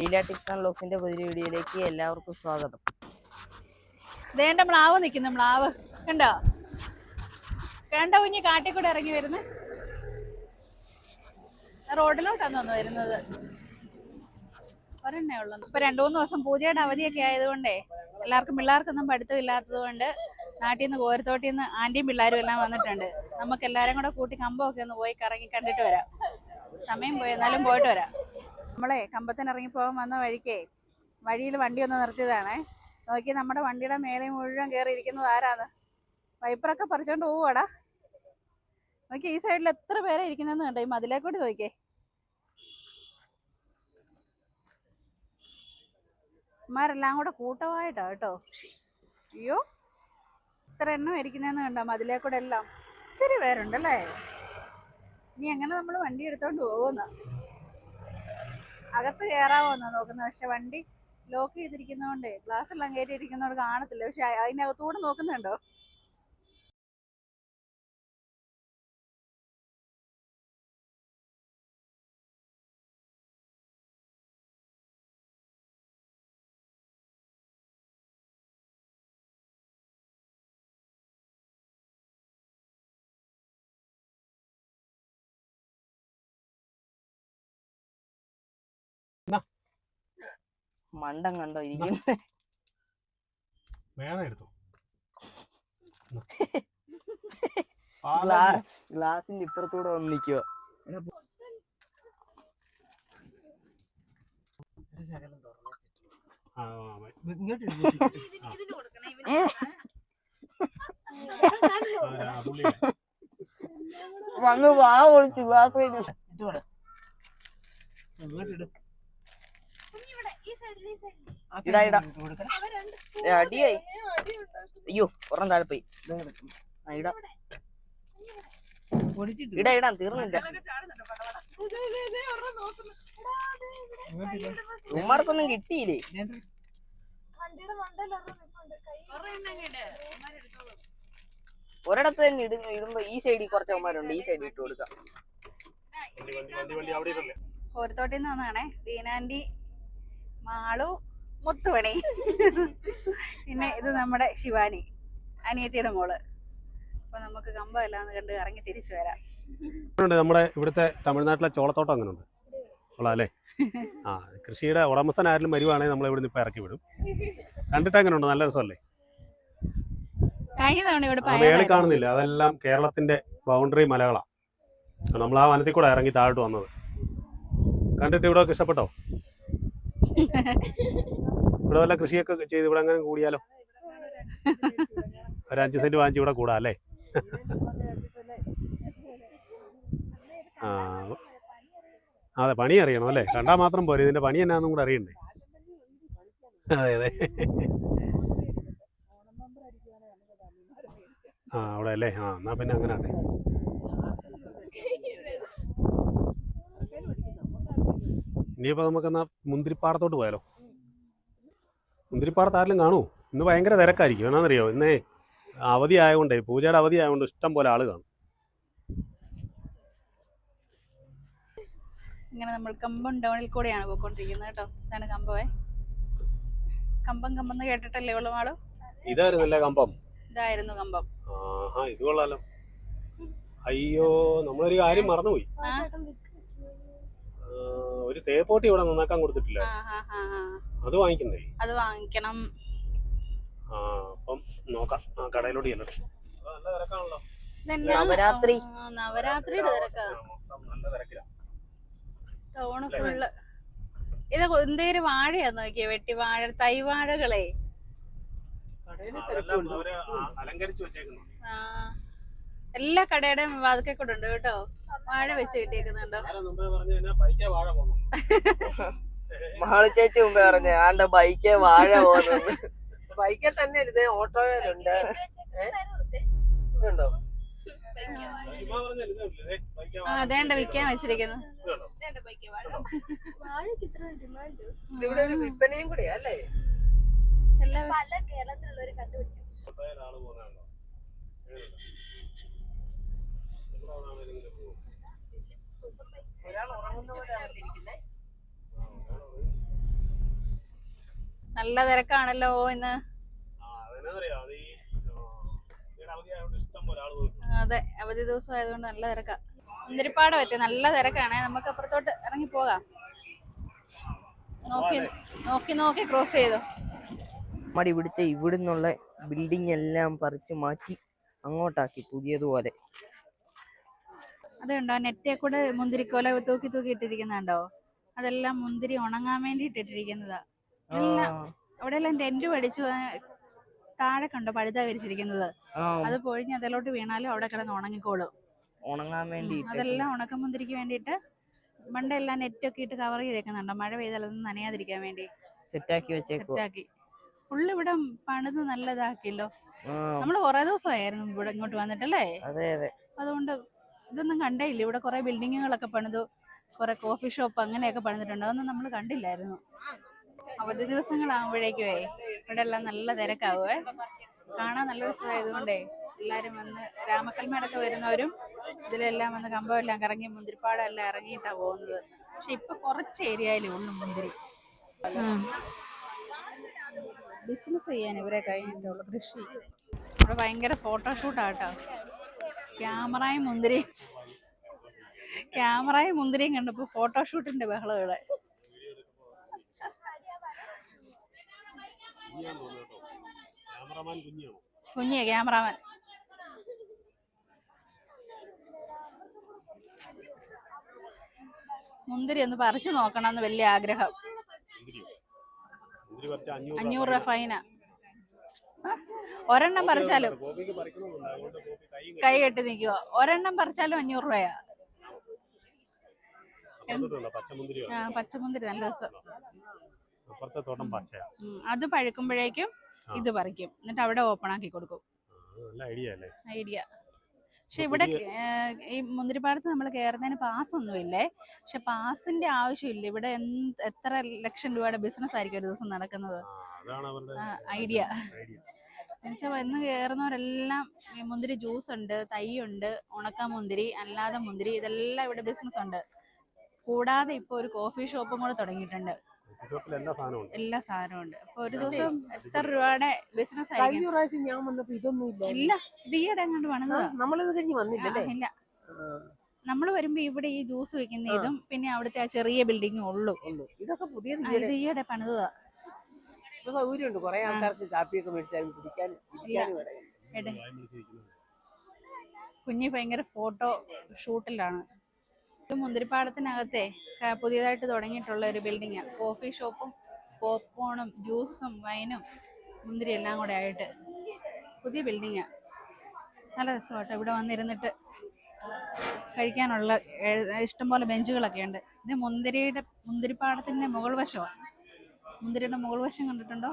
Leela tips and വ്ലോഗ്സിന്റെ പുതിയ വീഡിയോയിലേക്ക് എല്ലാവർക്കും സ്വാഗതം. ദേണ്ട മ്ലാവ് നിൽക്കുന്നു, മ്ലാവ് കണ്ടോ? കണ്ടോ കുഞ്ഞ് കാട്ടിക്കൂടെ ഇറങ്ങി വരുന്നത്? റോഡിലോട്ടാണ് തോന്നുന്നു വരുന്നത്. ഒരെണ്ണേ ഉള്ളു. ഇപ്പൊ 2-3 ദിവസം പൂജയുടെ അവധിയൊക്കെ ആയതുകൊണ്ടേ പിള്ളേർക്കൊന്നും പഠിത്തം ഇല്ലാത്തത് കൊണ്ട് നാട്ടിൽ നിന്ന് കോരത്തോട്ടിൽ നിന്ന് ആന്റിയും പിള്ളേരും എല്ലാം വന്നിട്ടുണ്ട്. നമുക്ക് എല്ലാരും കൂടെ കൂട്ടി കമ്പമൊക്കെ ഒന്ന് പോയി കറങ്ങി കണ്ടിട്ട് വരാം. സമയം പോയി, എന്നാലും പോയിട്ട് വരാം. നമ്മളെ കമ്പത്തിന് ഇറങ്ങിപ്പോകാൻ വന്ന വഴിയിൽ വണ്ടി ഒന്ന് നിർത്തിയതാണേ. നോക്കി, നമ്മുടെ വണ്ടിയുടെ മേലെ മുഴുവൻ കയറി ഇരിക്കുന്നത് ആരാന്ന്? വൈപ്പറൊക്കെ പറിച്ചോണ്ട് പോവാടാ. നോക്കി, ഈ സൈഡിൽ എത്ര പേരെ ഇരിക്കുന്നെന്ന് കണ്ടോ? ഈ മതിലേക്കൂടി നോക്കിയേ. അമ്മമാരെല്ലാം കൂടെ കൂട്ടമായിട്ടാ കേട്ടോ. അയ്യോ, ഇത്ര എണ്ണം ഇരിക്കുന്നതെന്ന് കണ്ടോ മതിലേക്കൂടെ എല്ലാം? ഒത്തിരി പേരുണ്ടല്ലേ. ഇനി എങ്ങനെ നമ്മൾ വണ്ടി എടുത്തോണ്ട് പോകുന്ന? അകത്ത് കയറാമോന്നാ നോക്കുന്നത്. പക്ഷെ വണ്ടി ലോക്ക് ചെയ്തിരിക്കുന്നതുകൊണ്ടേ ഗ്ലാസ് എല്ലാം കയറ്റിയിരിക്കുന്നതുകൊണ്ട് കാണത്തില്ല. പക്ഷെ അതിനകത്തൂടെ നോക്കുന്നുണ്ടോ? മണ്ടം കണ്ടോ ഇരിക്കുന്നത്? ഗ്ലാസിന്റെ ഇപ്പുറത്തൂടെ വന്ന് നിൽക്കുക. വന്ന് വാ ഒളിച്ചു ഗ്ലാസ് കഴിഞ്ഞു. അടിയായി. അയ്യോ, ഒരെണ്ണം താഴെ പോയി. ഇടാൻ തീർന്നില്ല. ഉമ്മാർക്കൊന്നും കിട്ടിയില്ലേ? ഒരിടത്ത് തന്നെ ഇടുമ്പോ ഈ സൈഡിൽ കുറച്ച് അവന്മാരുണ്ട്. ഈ സൈഡിൽ ഇട്ട് കൊടുക്കാം. കോരത്തോട്ടിൽ നിന്ന് വന്നാണേ. ദീനാന്റി, മാളു, മുത്തുമണി, പിന്നെ ഇത് നമ്മുടെ ശിവാനി, അനിയത്തിയുടെ മോള്. അപ്പൊ നമുക്ക് കമ്പം എല്ലാം കണ്ട് ഇറങ്ങി തിരിച്ചു വരാം. നമ്മുടെ ഇവിടുത്തെ തമിഴ്നാട്ടിലെ ചോളത്തോട്ടം അങ്ങനെ ഉണ്ട് അല്ലേ? ആ, കൃഷിയുടെ ഉടമസ്ഥനായാലും വരുവാണെങ്കിൽ നമ്മൾ ഇവിടെ നിന്ന് ഇപ്പൊ ഇറക്കി വിടും. കണ്ടിട്ട് അങ്ങനെ ഉണ്ട്, നല്ല രസമല്ലേ? മേളിൽ കാണുന്നില്ല, അതെല്ലാം കേരളത്തിന്റെ ബൗണ്ടറി മലകളാണ്. നമ്മൾ ആ വനത്തിൽ കൂടെ ഇറങ്ങി താഴോട്ട് വന്നത്. കണ്ടിട്ട് ഇവിടെ ഒക്കെ ഇഷ്ടപ്പെട്ടോ? ഇവിടെ വല്ല കൃഷിയൊക്കെ ചെയ്ത് ഇവിടെ അങ്ങനെ കൂടിയാലോ? ഒരു 5 സെന്റ് വാങ്ങിച്ച് ഇവിടെ കൂടാ അല്ലേ? ആ, അതെ, പണി അറിയണം അല്ലേ? കണ്ടാൽ മാത്രം പോരെ, ഇതിന്റെ പണി എന്നാന്നും കൂടെ അറിയണ്ടേ? അതെ അതെ. ആ, അവിടെ അല്ലേ? ആ, എന്നാ പിന്നെ അങ്ങനെ അല്ലേ. ഇനിയിപ്പോൾ നമുക്കെന്നാ മുന്തിരിപ്പാടത്തോട്ട് പോയാലോ? മുന്തിരിപ്പാടത്ത് ആരെങ്കിലും കാണൂ? ഇന്ന് ഭയങ്കര തിരക്കായിരിക്കും. എന്നാന്നറിയോ, ഇന്നേ അവധി ആയതുകൊണ്ടേ, പൂജയുടെ അവധി ആയതുകൊണ്ട് ഇഷ്ടം പോലെ ആള് കാണും. ഇങ്ങനെ നമ്മൾ കമ്പം ടൗണിൽ കൂടെയാണ് പോയിക്കൊണ്ടിരിക്കുന്നത് കേട്ടോ. ഇതാണ് കമ്പമേ. കമ്പം കേട്ടിട്ടല്ലേ ഉള്ളു മാളു? ഇതായിരുന്നല്ലേ കമ്പം? ഇതായിരുന്നു കമ്പം. ആഹാ, ഇത് കൊള്ളാലോ. അയ്യോ, നമ്മളൊരു കാര്യം മറന്നുപോയി. ഒരു തേപ്പോട്ടി ഇവിടെ നന്നാക്കാൻ കൊടുത്തിട്ടില്ല. അത് വാങ്ങിക്കണ്ടേ? അത് വാങ്ങിക്കണം. ആ, അപ്പം നോക്കാം. ആ, കടയിലോട്ട് ചെല്ലട്ടെ. നല്ല തിരക്കാണല്ലോ. നവരാത്രിയുടെ തിരക്കാണ്. നല്ല തിരക്കിലാണ് ടൗണ് ഫുള്ള്. ഇത് എന്തേലും വാഴയാന്ന് നോക്കിയേ, വെട്ടി വാഴ, തൈവാഴകളെ അലങ്കരിച്ചു വെച്ചേക്കുന്നു. എല്ലാ കടയുടെയും വാതിക്കെ കൂടെ ഉണ്ട് കേട്ടോ. വാഴ വെച്ച് കിട്ടിയേക്കുന്നുണ്ടോ? മാളു ചേച്ചി മുമ്പേ പറഞ്ഞ ആണ്ട് ബൈക്കേ വാഴ പോകുന്നത്. ബൈക്കിൽ തന്നെ ഇരുന്ന് ഓട്ടോയിലുണ്ട്. ഇതുണ്ടോ? അതേണ്ട വിൽക്കാൻ വെച്ചിരിക്കുന്നു. ഇവിടെ ഒരു വിൽപ്പനയും കൂടിയാ അല്ലേ? പല കേരളത്തിലുള്ളവര് കണ്ടുപിടിക്കും. ഒരാൾ ഉറങ്ങുന്ന പോലെയാണല്ലോ ഇരിക്കുന്നത്. നല്ല തിരക്കാണല്ലോ ഇന്ന്. അതെ, അവധി ദിവസം ആയതുകൊണ്ട് നല്ല തിരക്കാ. മുന്തിരിപ്പാടം എത്തി, നല്ല തിരക്കാണ്. നമുക്ക് അപ്പുറത്തോട്ട് ഇറങ്ങി പോകാം. നോക്കി നോക്കി നോക്കി ക്രോസ് ചെയ്തോ. നമ്മുടെ ഇവിടുന്നുള്ള ബിൽഡിംഗ് എല്ലാം പറിച്ചു മാറ്റി അങ്ങോട്ടാക്കി പുതിയതുപോലെ. അതുണ്ടോ നെറ്റേ കൂടെ മുന്തിരിക്കോല തൂക്കി തൂക്കി ഇട്ടിരിക്കുന്നുണ്ടോ? അതെല്ലാം മുന്തിരി ഉണങ്ങാൻ വേണ്ടി ഇട്ടിട്ടിരിക്കുന്നതാ. എല്ലാം അവിടെ എല്ലാം ടെന്റ് പഠിച്ചു. താഴെ കണ്ടോ പഴുത വിരിച്ചിരിക്കുന്നത്? അത് പൊഴിഞ്ഞ് അതിലോട്ട് വീണാലും അവിടെ കിടന്ന് ഉണങ്ങിക്കോളും. ഉണങ്ങാൻ വേണ്ടി അതെല്ലാം ഉണക്ക മുന്തിരിക്ക് വേണ്ടിയിട്ട് മണ്ടെല്ലാം നെറ്റൊക്കെ ഇട്ട് കവർ ചെയ്തേക്കുന്നുണ്ടോ? മഴ പെയ്താലൊന്നും നനയാതിരിക്കാൻ വേണ്ടി സെറ്റാക്കി. ഫുള്ള് ഇവിടെ പണിത് നല്ലതാക്കിയല്ലോ. നമ്മള് കൊറേ ദിവസമായിരുന്നു ഇവിടെ ഇങ്ങോട്ട് വന്നിട്ടല്ലേ. അതുകൊണ്ട് ഇതൊന്നും കണ്ടേ ഇല്ല. ഇവിടെ കുറെ ബിൽഡിങ്ങുകളൊക്കെ പണിതു, കുറെ കോഫി ഷോപ്പ് അങ്ങനെയൊക്കെ പണിതിട്ടുണ്ട്. അതൊന്നും നമ്മൾ കണ്ടില്ലായിരുന്നു. അവധി ദിവസങ്ങളാകുമ്പോഴേക്കുവേ ഇവിടെ എല്ലാം നല്ല തിരക്കാവുവേ. കാണാൻ നല്ല രസമായതുകൊണ്ടേ എല്ലാരും വന്ന് രാമക്കൽമേടൊക്കെ വരുന്നവരും ഇതിലെല്ലാം വന്ന് കമ്പമെല്ലാം കറങ്ങി മുന്തിരിപ്പാടം എല്ലാം ഇറങ്ങിയിട്ടാ പോകുന്നത്. പക്ഷെ ഇപ്പൊ കുറച്ച് ഏരിയയിലേ ഉള്ളു മുന്തിരി. ബിസിനസ് ചെയ്യാൻ ഇവരെ കഴിഞ്ഞിട്ടുള്ളു. കൃഷി ഇവിടെ ഭയങ്കര ഫോട്ടോഷൂട്ടാട്ടോ. ക്യാമറയും മുന്തിരിയും കണ്ടപ്പോ ഫോട്ടോഷൂട്ടിന്റെ ബഹളം ഇവിടെ. കുഞ്ഞിയെ ക്യാമറാമാൻ. മുന്തിരി ഒന്ന് പറിച്ചു നോക്കണമെന്ന് വലിയ ആഗ്രഹം. 500 രൂപ ഫൈന. ഒരെണ്ണം പറിച്ചാലും കൈ കെട്ടി നിൽക്കുക. ഒരെണ്ണം പറിച്ചാലും 500 രൂപയാ. പച്ചമുന്തിരി നല്ല രസം. അത് പഴുക്കുമ്പോഴേക്കും ഇത് പറിക്കും, എന്നിട്ട് അവിടെ ഓപ്പൺ ആക്കി കൊടുക്കും. ഐഡിയ. പക്ഷെ ഇവിടെ ഈ മുന്തിരിപ്പാടത്ത് നമ്മൾ കയറുന്നതിന് പാസ് ഒന്നുമില്ലേ. പക്ഷെ പാസിന്റെ ആവശ്യമില്ല. ഇവിടെ എത്ര ലക്ഷം രൂപയുടെ ബിസിനസ് ആയിരിക്കും ഒരു ദിവസം നടക്കുന്നത്. ഐഡിയ എന്നുവെച്ചാൽ വന്ന് കയറുന്നവരെല്ലാം ഈ മുന്തിരി ജ്യൂസ് ഉണ്ട്, തൈയുണ്ട്, ഉണക്ക മുന്തിരി, അല്ലാതെ മുന്തിരി, ഇതെല്ലാം ഇവിടെ ബിസിനസ് ഉണ്ട്. കൂടാതെ ഇപ്പൊ ഒരു കോഫി ഷോപ്പും കൂടെ തുടങ്ങിയിട്ടുണ്ട്. എല്ലാ സാധനവും ഉണ്ട്. അപ്പൊ ഒരു ദിവസം എത്ര രൂപയുടെ ബിസിനസ് ആയിരിക്കും. ഞാൻ വന്നപ്പോ ഇതൊന്നും ഇല്ല, ഇത് ഈയിടെ അങ്ങോട്ട് പണിതാ. നമ്മളിത് കഴിഞ്ഞ് വന്നില്ലല്ലേ? ഇല്ല, നമ്മള് വരുമ്പോ ഇവിടെ ഈ ജ്യൂസ് വെക്കുന്ന ഇതും പിന്നെ അവിടുത്തെ ആ ചെറിയ ബിൽഡിങ്ങും ഉള്ളു. ഇതൊക്കെ പുതിയ ഇത് ഈയിടെ പണിതാ. സൗകര്യമുണ്ട്. കുറെ ആൾക്കാർക്ക് കാപ്പിയൊക്കെ മേടിച്ചാലും കുടിക്കാനും. കുഞ്ഞി ഭയങ്കര ഫോട്ടോ ഷൂട്ടിലാണ്. ഇത് മുന്തിരിപ്പാടത്തിനകത്തെ പുതിയതായിട്ട് തുടങ്ങിയിട്ടുള്ള ഒരു ബിൽഡിങ്ങാണ്. കോഫി ഷോപ്പും പോപ്കോണും ജ്യൂസും വൈനും മുന്തിരി എല്ലാം കൂടെ ആയിട്ട് പുതിയ ബിൽഡിങ്ങാണ്. നല്ല രസമാട്ടോ ഇവിടെ വന്നിരുന്നിട്ട് കഴിക്കാനുള്ള ഇഷ്ടംപോലെ ബെഞ്ചുകളൊക്കെ ഉണ്ട്. ഇത് മുന്തിരിപ്പാടത്തിന്റെ മുകൾ വശമാണ്. മുന്തിരിയുടെ മുകൾ വശം കണ്ടിട്ടുണ്ടോ?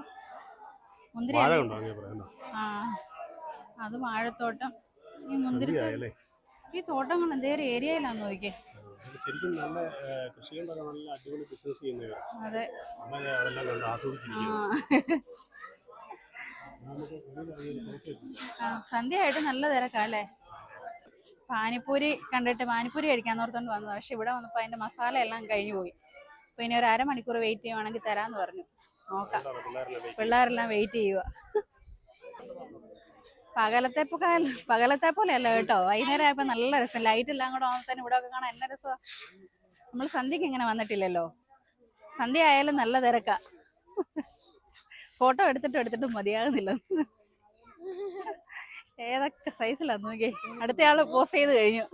മുന്തിരി അത് വാഴത്തോട്ടം. ഈ മുന്തിരി ഈ തോട്ടം കൊണ്ട് എന്തേ ഏരിയയിലാന്ന് നോക്കിയേ. അതെ, സന്ധ്യയായിട്ട് നല്ല തിരക്കല്ലേ. പാനിപ്പൂരി കണ്ടിട്ട് പാനിപ്പൂരി കഴിക്കാൻ ഓർത്തോണ്ട് വന്നത്. പക്ഷെ ഇവിടെ വന്നപ്പോ അതിന്റെ മസാല എല്ലാം കഴിഞ്ഞു പോയി. അപ്പൊ ഇനി ഒരു അരമണിക്കൂർ വെയിറ്റ് ചെയ്യുവാണെങ്കിൽ തരാന്ന് പറഞ്ഞു. നോക്കാം. പിള്ളേരെല്ലാം വെയിറ്റ് ചെയ്യുക. പകലത്തെ പോലെ അല്ല കേട്ടോ. വൈകുന്നേരം ആയപ്പോ നല്ല രസം. ലൈറ്റ് എല്ലാം കൂടെ ആവുമ്പത്തേനും ഇവിടെ ഒക്കെ കാണാൻ എന്നാ രസമാ. നമ്മൾ സന്ധ്യക്ക് ഇങ്ങനെ വന്നിട്ടില്ലല്ലോ. സന്ധ്യ ആയാലും നല്ല തിരക്കാ. ഫോട്ടോ എടുത്തിട്ടും മതിയാകുന്നില്ല. ഏതൊക്കെ സൈസിലാന്ന് നോക്കിയേ. അടുത്തയാള് പോസ് ചെയ്ത് കഴിഞ്ഞു.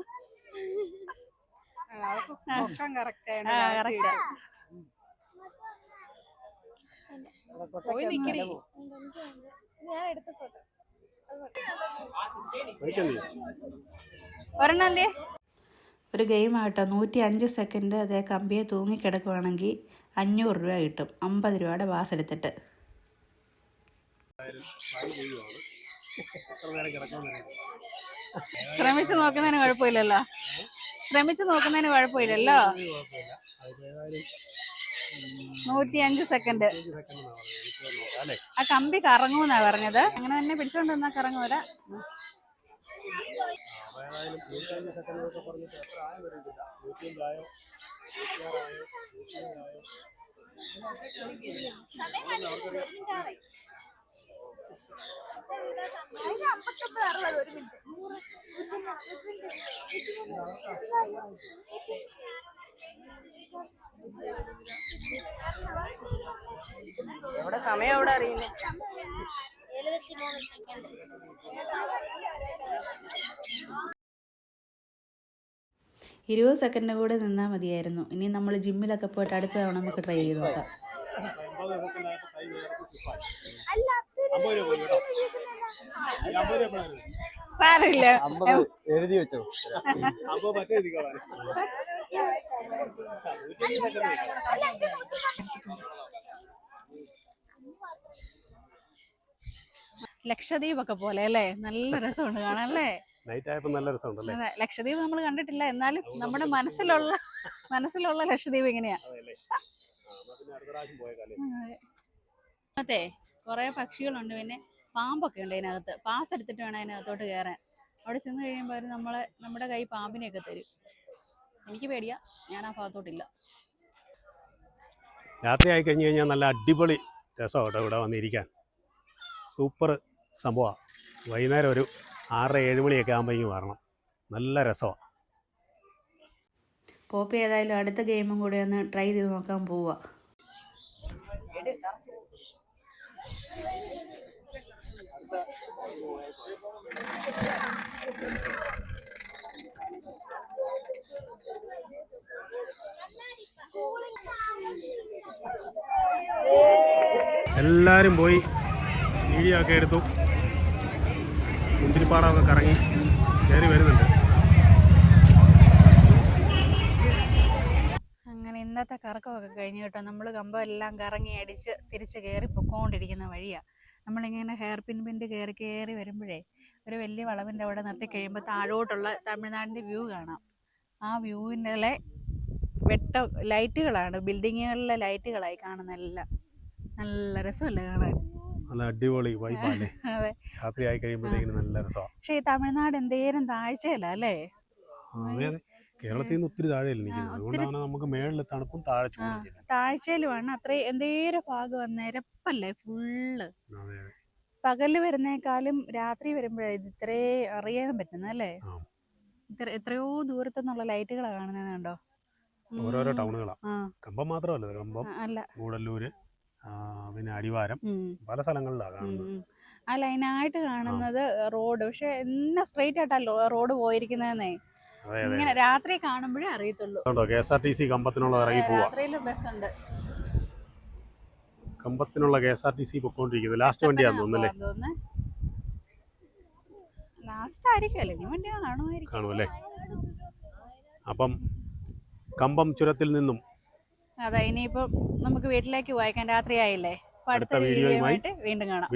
ഒരെണ്ണേ ഒരു ഗെയിം ആട്ടോ. 105 സെക്കൻഡ് അതേ കമ്പിയെ തൂങ്ങിക്കിടക്കുവാണെങ്കിൽ 500 രൂപ കിട്ടും. 50 രൂപയുടെ ബാസ് എടുത്തിട്ട്. ശ്രമിച്ചു നോക്കുന്നതിന് കുഴപ്പമില്ലല്ലോ. 105 സെക്കൻഡ്. ആ കമ്പി കറങ്ങൂന്നാ പറഞ്ഞത്. അങ്ങനെ തന്നെ പിടിച്ചോണ്ട് വന്നാ കറങ്ങൂല. എവിടെ സമയം എവിടെ അറിയുന്നു? 73 സെക്കൻഡ്. ഇരുപത് സെക്കൻഡ് കൂടെ നിന്നാൽ മതിയായിരുന്നു. ഇനി നമ്മൾ ജിമ്മിലൊക്കെ പോയിട്ട് അടുത്ത തവണ നമുക്ക് ട്രൈ ചെയ്ത് നോക്കാം. സാരമില്ല, എഴുതി വെച്ചോ. ലക്ഷദ്വീപ് ഒക്കെ പോലെ അല്ലേ? നല്ല രസമുണ്ട് കാണാൻ അല്ലേ? നൈറ്റ് ആയപ്പോൾ നല്ല രസമുണ്ടല്ലേ? അതെ, ലക്ഷദ്വീപ് നമ്മൾ കണ്ടിട്ടില്ല, എന്നാലും നമ്മുടെ മനസ്സിലുള്ള ലക്ഷദ്വീപ് ഇങ്ങനെയാ. അതെ, കുറെ പക്ഷികളുണ്ട്, പിന്നെ പാമ്പൊക്കെ ഉണ്ട് അതിനകത്ത്. പാസ് എടുത്തിട്ട് വേണം അതിനകത്തോട്ട് കയറാൻ. അവിടെ ചെന്ന് കഴിയുമ്പോൾ അവർ നമ്മുടെ കൈ പാമ്പിനെയൊക്കെ തരും. എനിക്ക് പേടിയാ, ഞാൻ ആ ഭാഗത്തോട്ടില്ല. രാത്രി ആയി കഴിഞ്ഞ് കഴിഞ്ഞാൽ നല്ല അടിപൊളി രസമാണ് കേട്ടോ ഇവിടെ വന്നിരിക്കാൻ. സൂപ്പർ സംഭവമാണ്. വൈകുന്നേരം ഒരു 6-7 മണിയൊക്കെ ആകുമ്പോഴേക്കും വരണം. നല്ല രസമാണ്. പോപ്പി ഏതായാലും അടുത്ത ഗെയിമും കൂടി ഒന്ന് ട്രൈ ചെയ്ത് നോക്കാൻ പോവാ. എല്ലാവരും പോയി വീഡിയോ ഒക്കെ എടുത്തു. മുന്തിരിപ്പാടമൊക്കെ കറങ്ങി കയറി വരുന്നുണ്ട്. അങ്ങനെ ഇന്നത്തെ കറക്കമൊക്കെ കഴിഞ്ഞ് കേട്ടോ. നമ്മൾ കമ്പം എല്ലാം കറങ്ങി അടിച്ച് തിരിച്ച് കയറി പൊക്കോണ്ടിരിക്കുന്ന വഴിയാണ്. നമ്മളിങ്ങനെ ഹെയർ പിൻ കയറി വരുമ്പോഴേ ഒരു വലിയ വളവിൻ്റെ അവിടെ നിർത്തി കഴിയുമ്പോൾ താഴോട്ടുള്ള തമിഴ്നാടിൻ്റെ വ്യൂ കാണാം. ആ വ്യൂവിൻ്റെ ലൈറ്റുകളാണ്, ബിൽഡിങ്ങുകളിലെ ലൈറ്റുകളായി കാണുന്നതെല്ലാം. നല്ല രസമല്ലേ കാണാൻ? നല്ല അടിപൊളി വൈബല്ലേ? അതെ, രാത്രി ആയി കഴിയുമ്പോഴത്തേക്കും നല്ല രസമാണ്. പക്ഷേ ഈ തമിഴ്നാട് എന്തേലും താഴ്ചയല്ല അല്ലേ? അതെ അതെ, കേരളത്തിൽ നിന്ന് ഒത്തിരി താഴെയല്ല നിൽക്കുന്നത്. അതുകൊണ്ടാണ് നമുക്ക് മേളിൽ തണുപ്പും താഴെ ചൂടും. താഴ്ചയിലുമാണ് അത്രയും എന്തേലും ഭാഗം നിരപ്പല്ലേ ഫുള്ള്. പകല് വരുന്നേക്കാളും രാത്രി വരുമ്പോഴാണ് ഇത് ഇത്രേ അറിയാൻ പറ്റുന്നത് അല്ലേ? എത്രയോ ദൂരത്തുനിന്നുള്ള ലൈറ്റുകളാണ് കാണുന്നത് കണ്ടോ? ഓരോരോ ടൗണുകളാണ്. കമ്പം മാത്രമല്ല, കമ്പം, ഗൂഡല്ലൂര്, പിന്നെ അടിവാരം, പല സ്ഥലങ്ങളിലാണ് കാണുന്നത്. ആ ലൈനായിട്ട് കാണുന്നത് റോഡ്. പക്ഷെ എന്നാ സ്ട്രെയിറ്റ് ആയിട്ടല്ലോ റോഡ് പോയിരിക്കുന്നതെന്നേ. ഇങ്ങനെ രാത്രി കാണുമ്പോഴേ അറിയത്തുള്ളൂ. KSRTC കമ്പത്തിനുള്ള ഇറങ്ങി പോവാ. രാത്രിയിലും ബസ്സുണ്ട്. കമ്പത്തിനുള്ള KSRTC പൊക്കോണ്ടിരിക്കുന്നത്. ലാസ്റ്റ് വണ്ടിയാന്ന് തോന്നുന്നല്ലേ? ലാസ്റ്റ് ആയിരിക്കുമല്ലേ? ഇനി വണ്ടി കാണുമല്ലേ? അപ്പം കമ്പം ചുരത്തിൽ നിന്നും അതെ, ഇനിയിപ്പം നമുക്ക് വീട്ടിലേക്ക് വായിക്കാൻ രാത്രിയായില്ലേ. അടുത്ത വീഡിയോയുമായിട്ട് വീണ്ടും കാണാം.